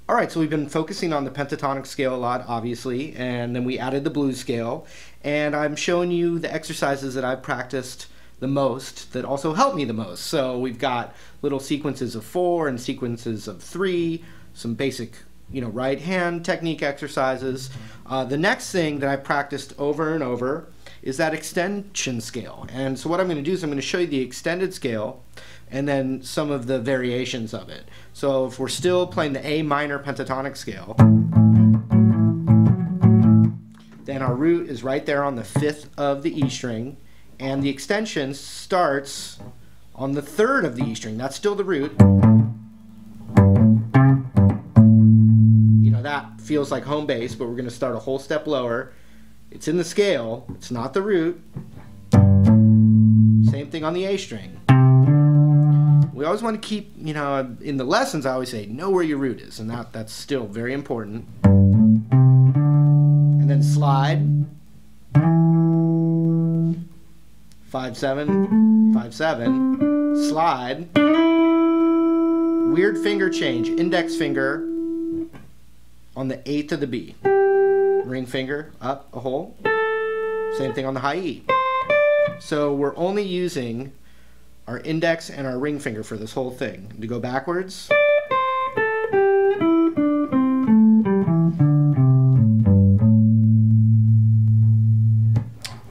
All right, so we've been focusing on the pentatonic scale a lot, obviously, and then we added the blues scale, and I'm showing you the exercises that I've practiced the most that also help me the most. So we've got little sequences of 4 and sequences of 3, some basic, right hand technique exercises. The next thing that I practiced over and over is that extension scale. And so what I'm going to do is I'm going to show you the extended scale and then some of the variations of it. So if we're still playing the A minor pentatonic scale, then our root is right there on the 5th of the E string, and the extension starts on the 3rd of the E string. That's still the root. That feels like home base, but we're going to start a whole step lower. It's in the scale, it's not the root. Same thing on the A string. We always want to keep, in the lessons I always say, know where your root is, and that's still very important. And then slide. 5-7, 5-7, slide. Weird finger change, index finger on the 8th of the B. Ring finger up a hole. Same thing on the high E. So we're only using our index and our ring finger for this whole thing. To go backwards.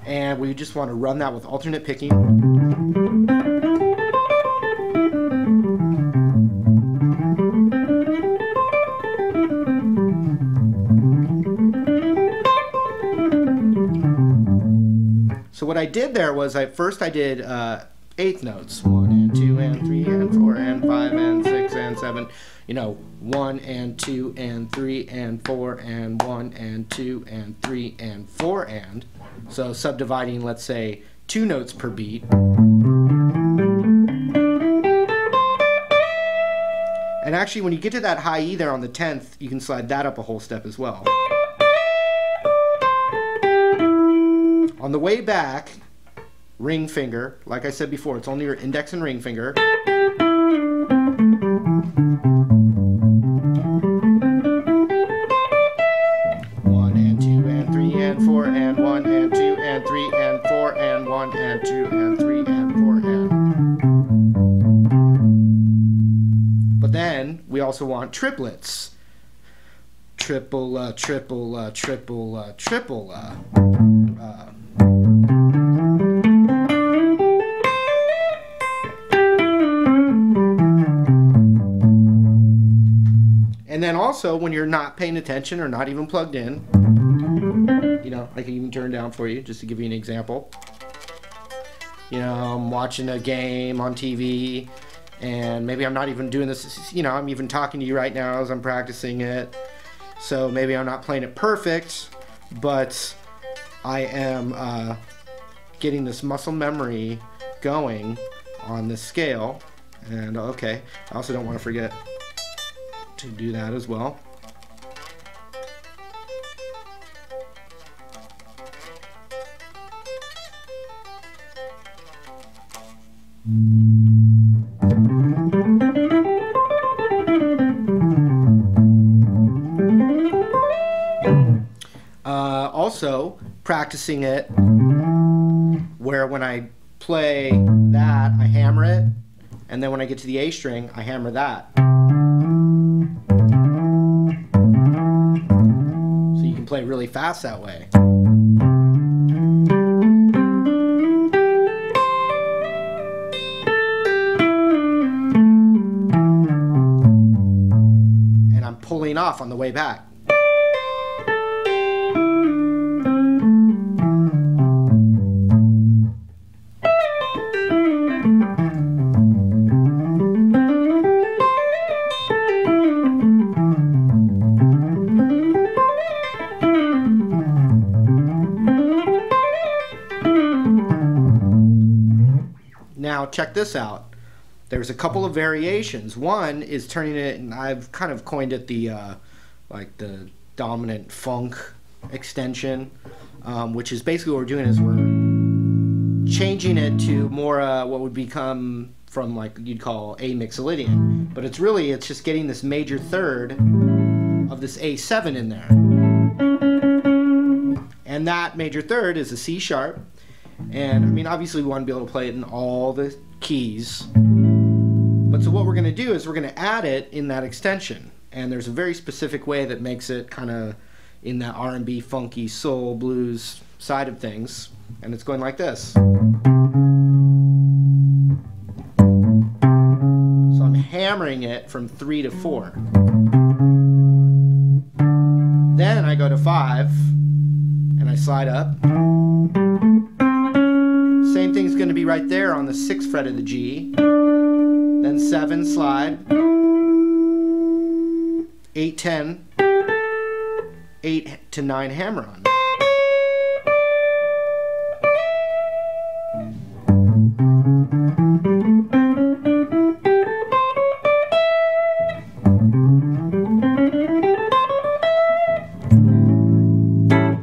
And we just want to run that with alternate picking. So what I did there was first I did 8th notes, 1 and 2 and 3 and 4 and 5 and 6 and 7, 1 and 2 and 3 and 4 and 1 and 2 and 3 and 4 and, so subdividing, let's say, 2 notes per beat. And actually when you get to that high E there on the 10th, you can slide that up a whole step as well. On the way back, ring finger, like I said before, it's only your index and ring finger. One and 2 and 3 and 4 and 1 and 2 and 3 and 4 and 1 and 2 and 3 and 4 and. But then we also want triplets. Triple, triple, triple, triple. And then also, when you're not paying attention or not even plugged in, I can even turn down for you just to give you an example. I'm watching a game on TV, and maybe I'm not even doing this, I'm even talking to you right now as I'm practicing it. So maybe I'm not playing it perfect, but I am getting this muscle memory going on this scale. And okay, I also don't want to forget to do that as well. Also, practicing it where when I play that, I hammer it, and then when I get to the A string, I hammer that. So you can play really fast that way. And I'm pulling off on the way back. Now check this out. There's a couple of variations. One is turning it, and I've kind of coined it the like the dominant funk extension, which is basically what we're doing is we're changing it to more what would become from like you'd call a mixolydian, but it's just getting this major third of this A7 in there. And that major third is a C sharp. And I mean, obviously we want to be able to play it in all the keys. But so what we're going to do is we're going to add it in that extension. And there's a very specific way that makes it kind of in that R&B, funky, soul, blues side of things. And it's going like this. So I'm hammering it from 3 to 4. Then I go to 5 and I slide up. Same thing's going to be right there on the 6th fret of the G. Then 7 slide. 8, 10. 8 to 9 hammer on.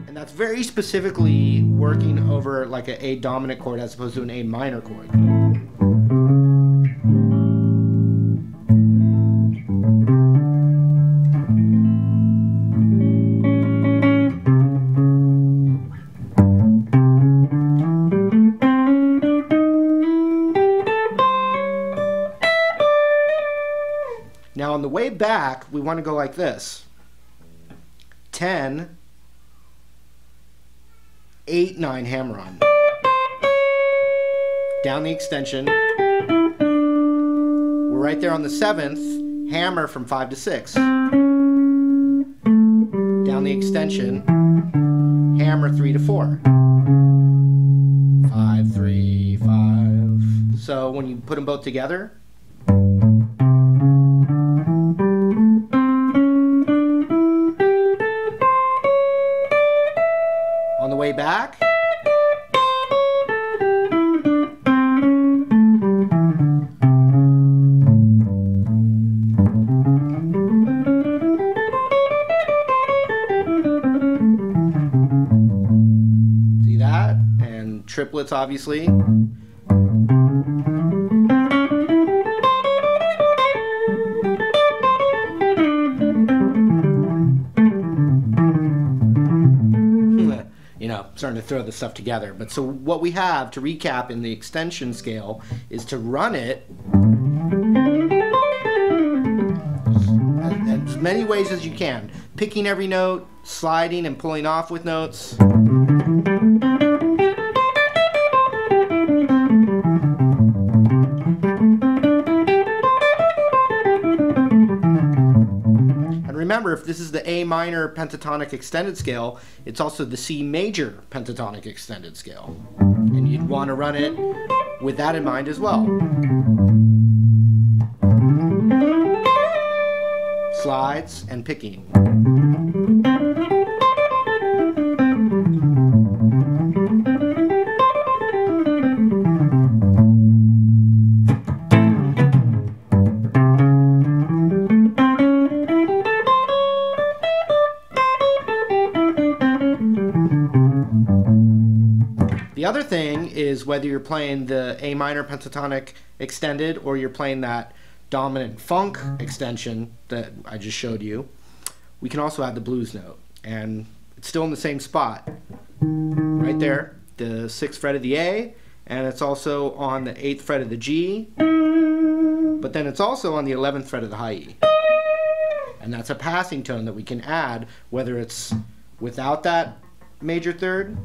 And that's very specifically working over like an A dominant chord as opposed to an A minor chord. Now on the way back, we want to go like this. 10, 8, 9 hammer on. Down the extension. We're right there on the 7th, hammer from 5 to 6. Down the extension, hammer 3 to 4. 5, 3, 5. So when you put them both together, on the way back, see that? And triplets, obviously. You know, starting to throw this stuff together. But so what we have to recap in the extension scale is to run it as many ways as you can. Picking every note, sliding and pulling off with notes. Remember, if this is the A minor pentatonic extended scale, it's also the C major pentatonic extended scale. And you'd want to run it with that in mind as well. Slides and picking. The other thing is whether you're playing the A minor pentatonic extended or you're playing that dominant funk extension that I just showed you, we can also add the blues note. And it's still in the same spot. Right there, the 6th fret of the A, and it's also on the 8th fret of the G, but then it's also on the 11th fret of the high E. And that's a passing tone that we can add whether it's without that major third,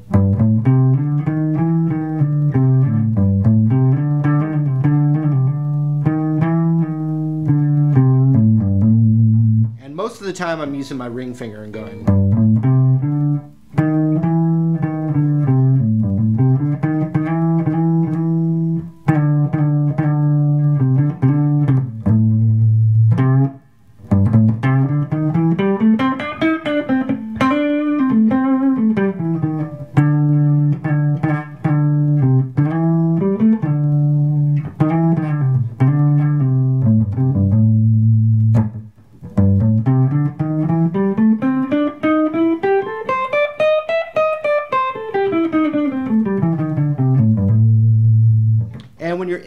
and most of the time I'm using my ring finger and going. And when you're,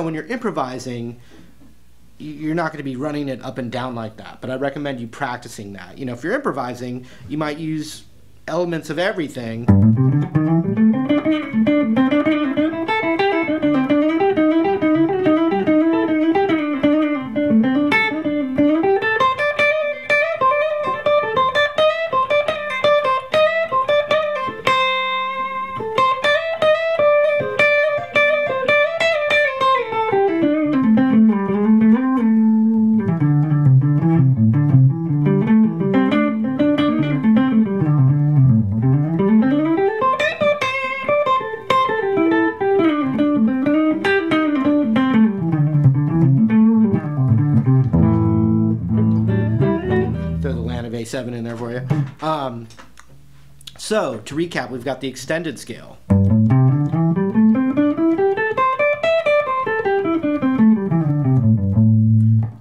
when you're improvising, you're not going to be running it up and down like that. But I recommend you practicing that. If you're improvising, you might use elements of everything. A7 in there for you. So to recap, we've got the extended scale. You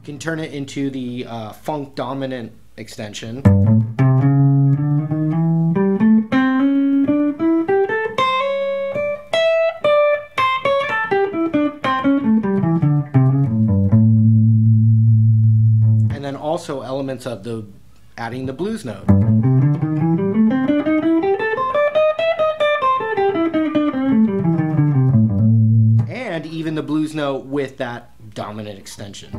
can turn it into the funk dominant extension. And then also elements of the adding the blues note. And even the blues note with that dominant extension.